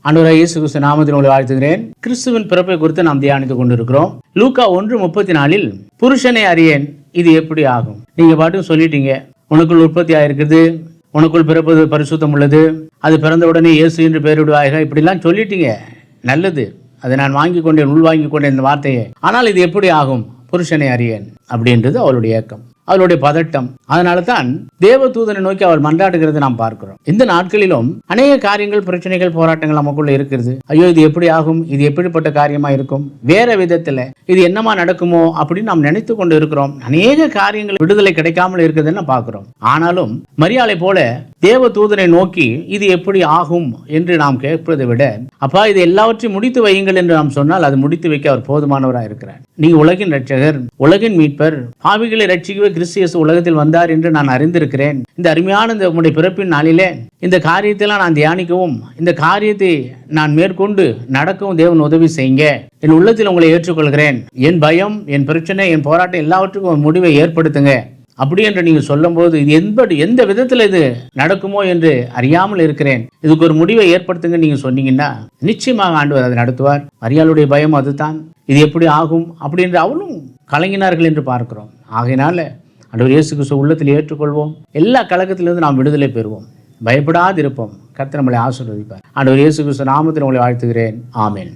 ஆண்டவராகிய இயேசு கிறிஸ்து நாமத்தில் உங்களை வாழ்த்துகிறேன். கிறிஸ்துவின் பிறப்பை குறித்து நாம் தியானித்துக் கொண்டிருக்கிறோம். லூக்கா 1:34 புருஷனை அறியேன், இது எப்படி ஆகும்? நீங்க பாட்டும் சொல்லிட்டீங்க, உனக்குள் உற்பத்தி ஆயிருக்குது, உனக்குள் பிறப்பது பரிசுத்தம் உள்ளது, அது பிறந்த உடனே இயேசு என்று பெயரிடுவாயாக, இப்படிலாம் சொல்லிட்டீங்க. நல்லது, அதை நான் வாங்கி கொண்டேன், உள்வாங்கி கொண்டேன் இந்த வார்த்தையை. ஆனால் இது எப்படி ஆகும்? புருஷனை அறியேன் அப்படின்றது அவளுடைய ஏக்கம், அவளுடைய பதட்டம். அதனால தான் தேவ தூதனை நோக்கி அவள் மன்றாடுகிறது நாம் பார்க்கிறோம். இந்த நாட்களிலும் அநேக காரியங்கள், பிரச்சனைகள், போராட்டங்கள் நமக்குள்ள இருக்கிறது. ஐயோ, இது எப்படி ஆகும்? இது எப்படிப்பட்ட காரியமா இருக்கும்? வேற விதத்துல இது என்னமா நடக்குமோ அப்படின்னு நாம் நினைத்து கொண்டு இருக்கிறோம். அநேக காரியங்கள் விடுதலை கிடைக்காமல் இருக்குதுன்னு பார்க்கிறோம். ஆனாலும் மரியாளை போல தேவ தூதனை நோக்கி இது எப்படி ஆகும் என்று நாம் கேட்பதை விட, அப்பா இது எல்லாவற்றையும் முடித்து வையுங்கள் என்று நாம் சொன்னால் அது முடித்து வைக்க அவர் போதுமானவராக இருக்கிறார். நீங்க உலகின் ரட்சகர், உலகின் மீட்பர், பாவிகளை ரட்சிக்கவே கிறிஸ்து இயேசு உலகத்தில் வந்தார் என்று நான் அறிந்திருக்கிறேன். இந்த அருமையான இந்த உம்முடைய பிறப்பின் நாளிலே இந்த காரியத்தெல்லாம் நான் தியானிக்கவும், இந்த காரியத்தை நான் மேற்கொண்டு நடக்கவும் தேவன் உதவி செய்யுங்க. என் உள்ளத்தில் உங்களை ஏற்றுக்கொள்கிறேன். என் பயம், என் பிரச்சனை, என் போராட்டம் எல்லாவற்றுக்கும் ஒரு முடிவை ஏற்படுத்துங்க அப்படி என்று நீங்க சொல்லும் போது, இது எந்த விதத்தில் இது நடக்குமோ என்று அறியாமல் இருக்கிறேன், இதுக்கு ஒரு முடிவை ஏற்படுத்துங்க நீங்க சொன்னீங்கன்னா நிச்சயமாக ஆண்டவர் அதை நடத்துவார். மரியாளுடைய பயம் அதுதான், இது எப்படி ஆகும் அப்படின்ற அவளும் கலங்கினார்கள் என்று பார்க்கிறோம். ஆகையினால ஆண்டவர் இயேசு கிறிஸ்து உள்ளத்தில் ஏற்றுக்கொள்வோம். எல்லா கலக்கத்திலிருந்து நாம் விடுதலை பெறுவோம், பயப்படாது இருப்போம். கர்த்தர் நம்மளை ஆசீர்வதிப்பார். ஆண்டவர் இயேசு கிறிஸ்து நாமத்தில் உங்களை வாழ்த்துகிறேன். ஆமென்.